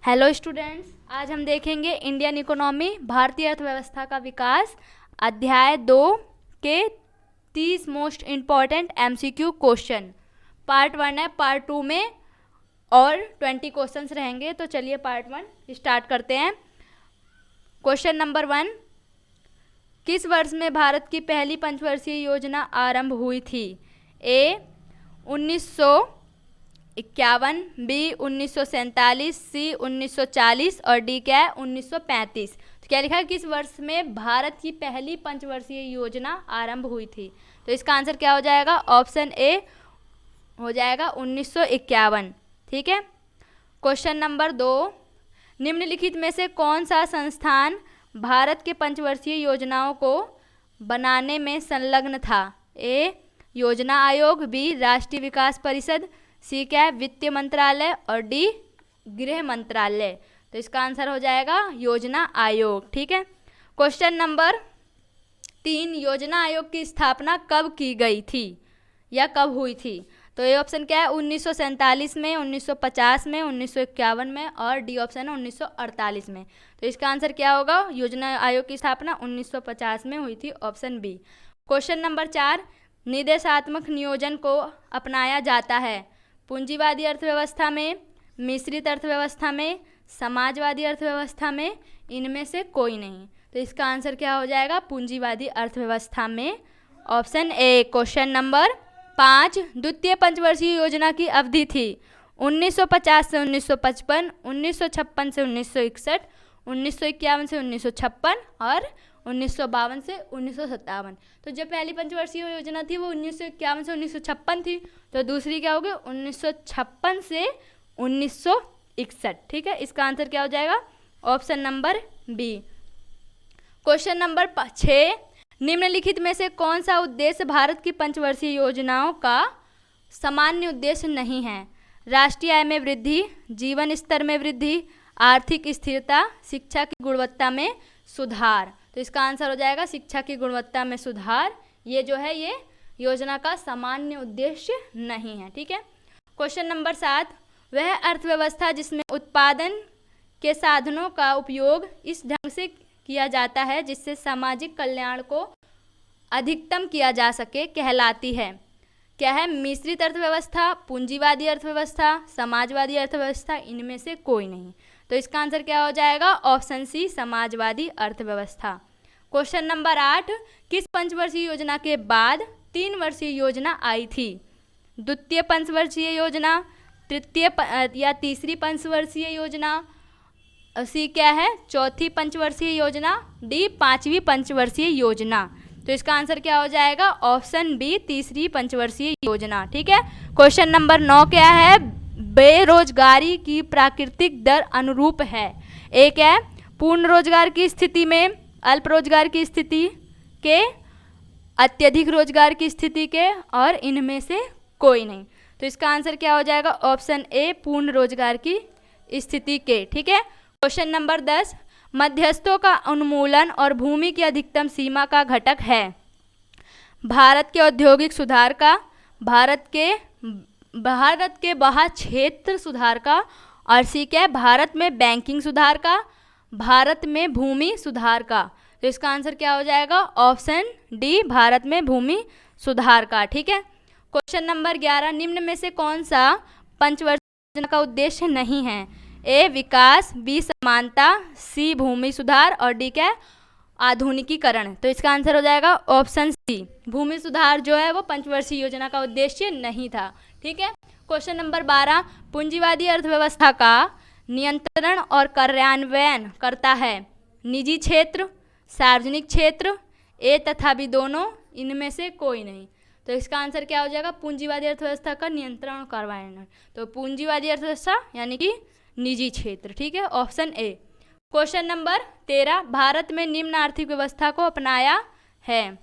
Hello students, आज हम देखेंगे इंडियन इकोनॉमी भारतीय अर्थव्यवस्था का विकास अध्याय 2 के 30 most important MCQ question. Part 1 है, पार्ट 2 में और 20 क्वेश्चंस रहेंगे। तो चलिए पार्ट 1 स्टार्ट करते हैं। क्वेश्चन नंबर 1, किस वर्ष में भारत की पहली पंचवर्षीय योजना आरंभ हुई थी? ए 1951, बी 1947, सी 1940 और डी क्या है 1935। तो क्या लिखा है, किस वर्ष में भारत की पहली पंचवर्षीय योजना आरंभ हुई थी? तो इसका आंसर क्या हो जाएगा? ऑप्शन ए हो जाएगा 1951। ठीक है। क्वेश्चन नंबर 2, निम्नलिखित में से कौन सा संस्थान भारत के पंचवर्षीय योजनाओं को बनाने में संलग्न था? ए योजना आयोग, बी राष्ट्रीय विकास परिषद, सी क्या है वित्त मंत्रालय और डी गृह मंत्रालय। तो इसका आंसर हो जाएगा योजना आयोग। ठीक है। क्वेश्चन नंबर 3, योजना आयोग की स्थापना कब की गई थी या कब हुई थी? तो ये ऑप्शन क्या है 1947 में, 1950 में, 1951 में और डी ऑप्शन है 1948 में। तो इसका आंसर क्या होगा? योजना आयोग की स्थापना 1950 में हुई थी, ऑप्शन बी। क्वेश्चन नंबर 4, निर्देशात्मक नियोजन को अपनाया जाता है पूंजीवादी अर्थव्यवस्था में, मिश्रित अर्थव्यवस्था में, समाजवादी अर्थव्यवस्था में, इनमें से कोई नहीं। तो इसका आंसर क्या हो जाएगा? पूंजीवादी अर्थव्यवस्था में, ऑप्शन ए। क्वेश्चन नंबर 5, द्वितीय पंचवर्षीय योजना की अवधि थी 1950 से 1955, 1956 से 1961, 1951 से 1956 और 1952 से 1957। तो जो पहली पंचवर्षीय योजना थी वो 1951 से 1956 थी। तो दूसरी क्या होगी 1956 से 1961। ठीक है। इसका आंसर क्या हो जाएगा? Option number B. Question number 6, निम्नलिखित में से कौन सा उद्देश्य भारत की पंचवर्षीय योजनाओं का सामान्य उद्देश्य नहीं है? राष्ट्रीय आय में वृद्धि, जीवन स्तर में वृद्धि, आर्थिक स्थिरता, शिक्षा की गुणवत्ता में सुधार। तो इसका आंसर हो जाएगा शिक्षा की गुणवत्ता में सुधार। ये जो है ये योजना का सामान्य उद्देश्य नहीं है। ठीक है। क्वेश्चन नंबर 7, वह अर्थव्यवस्था जिसमें उत्पादन के साधनों का उपयोग इस ढंग से किया जाता है जिससे सामाजिक कल्याण को अधिकतम किया जा सके कहलाती है? क्या है? मिश्रित अर्थव्यवस्था, पूंजीवादी अर्थव्यवस्था, समाजवादी अर्थव्यवस्था, इनमें से कोई नहीं। तो इसका आंसर क्या हो जाएगा? ऑप्शन सी समाजवादी अर्थव्यवस्था। क्वेश्चन नंबर 8, किस पंचवर्षीय योजना के बाद 3 वर्षीय योजना आई थी? द्वितीय पंचवर्षीय योजना, तृतीय या तीसरी पंचवर्षीय योजना, सी क्या है चौथी पंचवर्षीय योजना, डी 5वीं पंचवर्षीय योजना। तो इसका आंसर क्या हो जाएगा? ऑप्शन बी तीसरी पंचवर्षीय योजना। ठीक है। क्वेश्चन नंबर 9 क्या है? बेरोजगारी की प्राकृतिक दर अनुरूप है? एक है पूर्ण रोजगार की स्थिति में, अल्प रोजगार की स्थिति के, अत्यधिक रोजगार की स्थिति के और इनमें से कोई नहीं। तो इसका आंसर क्या हो जाएगा? ऑप्शन ए पूर्ण रोजगार की स्थिति के। ठीक है। क्वेश्चन नंबर 10, मध्यस्थों का उन्मूलन और भूमि की अधिकतम सीमा का घटक है? भारत के औद्योगिक सुधार का, भारत के बाह्य क्षेत्र सुधार का और सी क्या है भारत में बैंकिंग सुधार का, भारत में भूमि सुधार का। तो इसका आंसर क्या हो जाएगा? ऑप्शन डी भारत में भूमि सुधार का। ठीक है। क्वेश्चन नंबर 11, निम्न में से कौन सा पंचवर्षीय योजना का उद्देश्य नहीं है? ए विकास, बी समानता, सी भूमि सुधार और डी क्या है आधुनिकीकरण। तो इसका आंसर हो जाएगा ऑप्शन सी भूमि सुधार जो है वो पंचवर्षीय योजना का उद्देश्य नहीं था। ठीक है। क्वेश्चन नंबर 12, पूंजीवादी अर्थव्यवस्था का नियंत्रण और कार्यान्वयन करता है निजी क्षेत्र, सार्वजनिक क्षेत्र, ए तथा बी दोनों, इनमें से कोई नहीं। तो इसका आंसर क्या हो जाएगा? पूंजीवादी अर्थव्यवस्था का नियंत्रण और कार्यान्वयन। तो पूंजीवादी अर्थव्यवस्था यानी कि निजी क्षेत्र। ठीक है। Option A. Question number 13, Bharat में निम्न आर्थिक व्यवस्था को अपनाया है?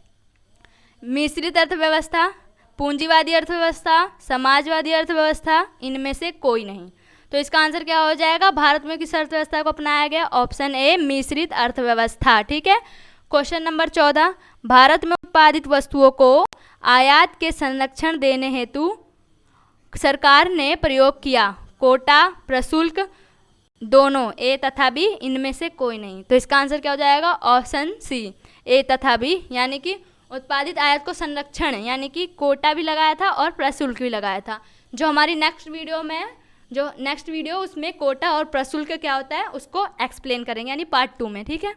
मिश्रित अर्थव्यवस्था, पूंजीवादी अर्थव्यवस्था, समाजवादी अर्थव्यवस्था, इनमें से कोई नहीं। तो इसका आंसर क्या हो जाएगा? भारत में किस अर्थव्यवस्था को अपनाया गया? ऑप्शन ए मिश्रित अर्थव्यवस्था। ठीक है। क्वेश्चन नंबर 14, भारत में उत्पादित वस्तुओं को आयात के संरक्षण देने हेतु सरकार ने प्रयोग किया कोटा, प्रशुल्क, दोनों, ए तथा बी, इनमें से कोई नहीं। तो इसका आंसर क्या हो जाएगा? ऑप्शन सी, ए तथा बी, यानी कि उत्पादित आयात को संरक्षण यानी कि कोटा भी लगाया था और प्रशुल्क भी लगाया था। जो हमारी नेक्स्ट वीडियो उसमें कोटा और प्रशुल्क क्या होता है उसको एक्सप्लेन करेंगे, यानी पार्ट 2 में। ठीक है।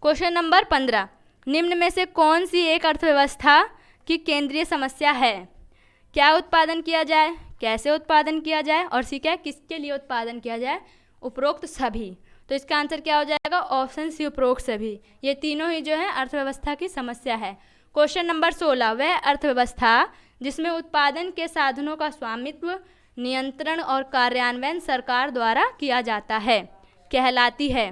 क्वेश्चन नंबर 15, निम्न में से कौन सी एक अर्थव्यवस्था की केंद्रीय समस्या है? क्या उत्पादन किया जाए, कैसे उत्पादन किया जाए, और सी क्या, किसके लिए उत्पादन किया जाए? उपरोक्त सभी। तो इसका आंसर क्या हो जाएगा? ऑप्शन सी, उपरोक्त सभी। ये तीनों ही जो है अर्थव्यवस्था की समस्या है। क्वेश्चन नंबर 16, वह अर्थव्यवस्था जिसमें उत्पादन के साधनों का स्वामित्व, नियंत्रण और कार्यान्वयन सरकार द्वारा किया जाता है कहलाती है?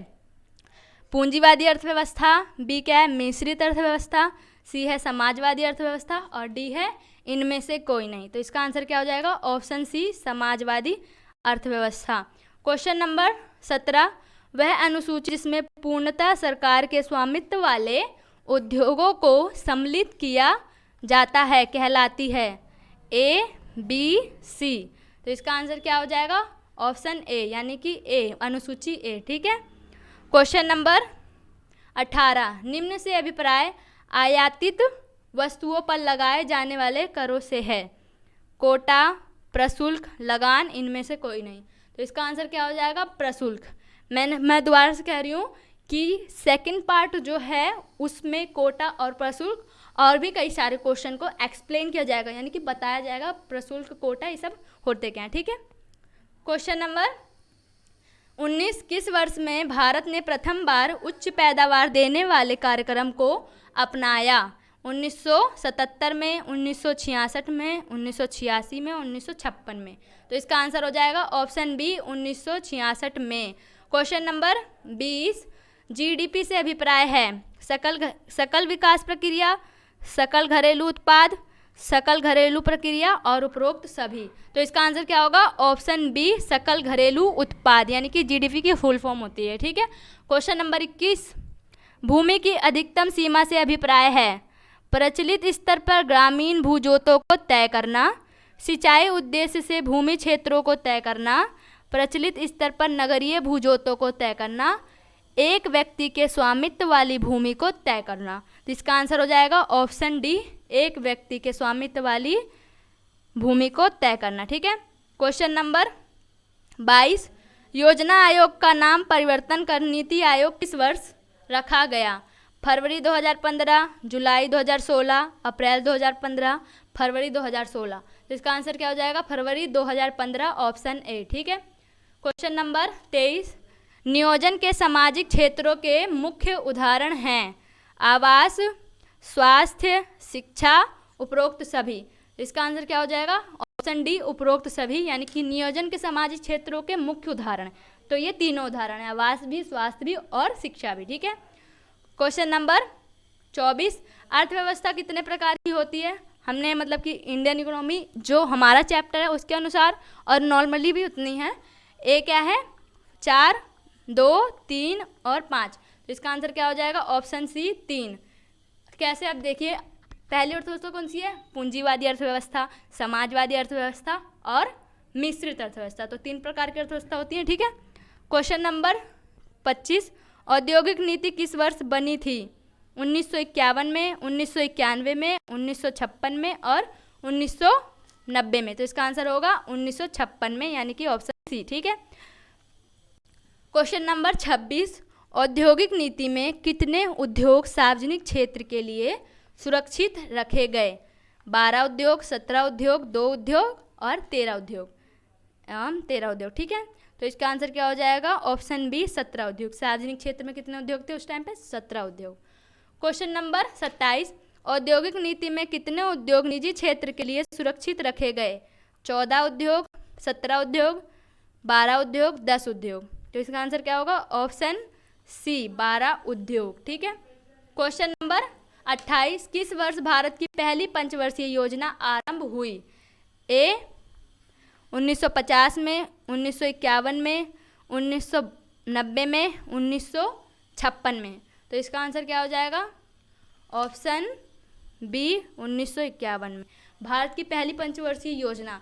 पूंजीवादी अर्थव्यवस्था, बी क्या है, मिश्रित अर्थव्यवस्था, सी है समाजवादी अर्थव्यवस्था, और डी है इनमें से कोई नहीं। तो इसका आंसर क्या हो जाएगा? ऑप्शन सी, समाजवादी अर्थव्यवस्था। क्वेश्चन नंबर 17, वह अनुसूची जिसमें पूर्णतः सरकार के स्वामित्व वाले उद्योगों को सम्मिलित किया जाता है कहलाती है? ए, बी, सी। तो इसका आंसर क्या हो जाएगा? ऑप्शन ए, यानी कि ए, अनुसूची ए। ठीक है। क्वेश्चन नंबर 18, निम्न से अभिप्राय आयातित वस्तुओं पर लगाए जाने वाले करों से है? कोटा, प्रशुल्क, लगान, इनमें से कोई नहीं। तो इसका आंसर क्या हो जाएगा? प्रशुल्क। मैं दोबारा से कह रही हूँ कि सेकंड पार्ट जो है उसमें कोटा और प्रशुल्क और भी कई सारे क्वेश्चन को एक्सप्लेन किया जाएगा, यानी कि बताया जाएगा प्रशुल्क, कोटा, ये सब होते क्या हैं। ठीक है। क्वेश्चन नंबर 19, किस वर्ष में भारत ने प्रथम बार उच्च पैदावार देने वाले कार्यक्रम को अपनाया? 1977 में, 1966 में, 1986 में, 1956 में। तो इसका आंसर हो जाएगा ऑप्शन बी, 1966 में। क्वेश्चन नंबर 20, जीडीपी से अभिप्राय है सकल विकास प्रक्रिया, सकल घरेलू उत्पाद, सकल घरेलू प्रक्रिया और उपरोक्त सभी। तो इसका आंसर क्या होगा? ऑप्शन बी, सकल घरेलू उत्पाद, यानी कि जीडीपी की फुल फॉर्म होती है। ठीक है। क्वेश्चन नंबर 21, भूमि की अधिकतम सीमा से अभिप्राय है प्रचलित स्तर पर ग्रामीण भूजोतों को तय करना, सिंचाई उद्देश्य से भूमि क्षेत्रों को तय करना, प्रचलित स्तर पर नगरीय भूजोतों को तय करना, एक व्यक्ति के स्वामित्व वाली भूमि को तय करना। तो इसका आंसर हो जाएगा ऑप्शन डी, एक व्यक्ति के स्वामित्व वाली भूमि को तय करना। ठीक है। क्वेश्चन नंबर 22, योजना आयोग का नाम परिवर्तन कर नीति आयोग किस वर्ष रखा गया? फरवरी 2015, जुलाई 2016, अप्रैल 2015, फरवरी 2016। तो इसका आंसर क्या हो जाएगा? फरवरी 2015, ऑप्शन ए। ठीक है। क्वेश्चन नंबर 23, नियोजन के सामाजिक क्षेत्रों के मुख्य उदाहरण हैं आवास, स्वास्थ्य, शिक्षा, उपरोक्त सभी। इसका आंसर क्या हो जाएगा? ऑप्शन डी, उपरोक्त सभी, यानी कि नियोजन के सामाजिक क्षेत्रों के मुख्य उदाहरण। तो ये तीनों उदाहरण है, आवास भी, स्वास्थ्य भी और शिक्षा भी। ठीक है। क्वेश्चन नंबर 24, अर्थव्यवस्था कितने प्रकार की होती है? हमने मतलब कि इंडियन इकोनॉमी जो हमारा चैप्टर है उसके अनुसार, और नॉर्मली भी उतनी है। ए क्या है? 4, 2, 3 और 5। तो इसका आंसर क्या हो जाएगा? Option C, 3। कैसे? अब देखिए, पहली अर्थव्यवस्था कौन सी है? पूंजीवादी अर्थव्यवस्था, समाजवादी अर्थव्यवस्था और मिश्रित अर्थव्यवस्था। तो 3 प्रकार की अर्थव्यवस्था होती है। ठीक है। क्वेश्चन नंबर 25, औद्योगिक नीति किस वर्ष बनी थी? 1951 में, 1991 में, 1956 में और 1990 में। तो इसका आंसर होगा 1956 में, यानी कि ऑप्शन सी। ठीक है। क्वेश्चन नंबर 26, औद्योगिक नीति में कितने उद्योग सार्वजनिक क्षेत्र के लिए सुरक्षित रखे गए? 12 उद्योग, 17 उद्योग, 2 उद्योग और 13 उद्योग, 13 उद्योग। ठीक है। तो इसका आंसर क्या हो जाएगा? ऑप्शन बी, 17 उद्योग। सार्वजनिक क्षेत्र में कितने उद्योग थे उस टाइम पे? 17 उद्योग। क्वेश्चन नंबर 27, औद्योगिक नीति में कितने उद्योग निजी क्षेत्र के लिए सुरक्षित रखे गए? 14 उद्योग, 17 उद्योग, 12 उद्योग, 10 उद्योग। तो इसका आंसर क्या होगा? ऑप्शन सी, 12 उद्योग। ठीक है। क्वेश्चन नंबर 28, किस वर्ष भारत की पहली पंचवर्षीय योजना आरंभ हुई? ए 1950 में, 1951 में, 1990 में, 1956 में। तो इसका आंसर क्या हो जाएगा? ऑप्शन बी, 1951 में। भारत की पहली पंचवर्षीय योजना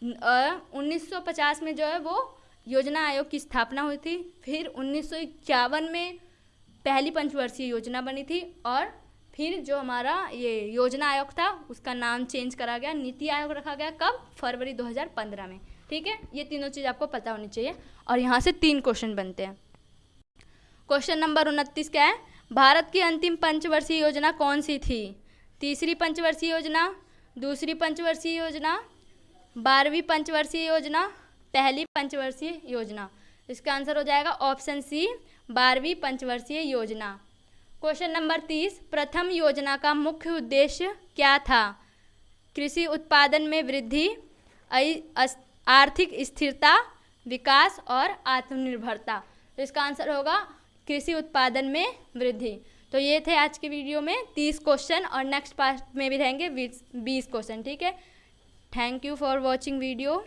1950 में जो है वो योजना आयोग की स्थापना हुई थी। फिर 1951 में पहली पंचवर्षीय योजना बनी थी और फिर जो हमारा ये योजना आयोग था उसका नाम चेंज करा गया, नीति आयोग रखा गया। कब? फरवरी 2015 में। ठीक है, ये तीनों चीज़ आपको पता होनी चाहिए। और यहाँ से 3 क्वेश्चन बनते हैं। क्वेश्चन नंबर 29 क्या है? भारत की अंतिम पंचवर्षीय योजना कौन सी थी? तीसरी पंचवर्षीय योजना, दूसरी पंचवर्षीय योजना, 12वीं पंचवर्षीय योजना, पहली पंचवर्षीय योजना। इसका आंसर हो जाएगा ऑप्शन सी, 12वीं पंचवर्षीय योजना। क्वेश्चन नंबर 30, प्रथम योजना का मुख्य उद्देश्य क्या था? कृषि उत्पादन में वृद्धि, आर्थिक स्थिरता, विकास और आत्मनिर्भरता। तो इसका आंसर होगा कृषि उत्पादन में वृद्धि। तो ये थे आज की वीडियो में 30 क्वेश्चन और नेक्स्ट पार्ट में भी रहेंगे 20 क्वेश्चन। ठीक है, thank you for watching video.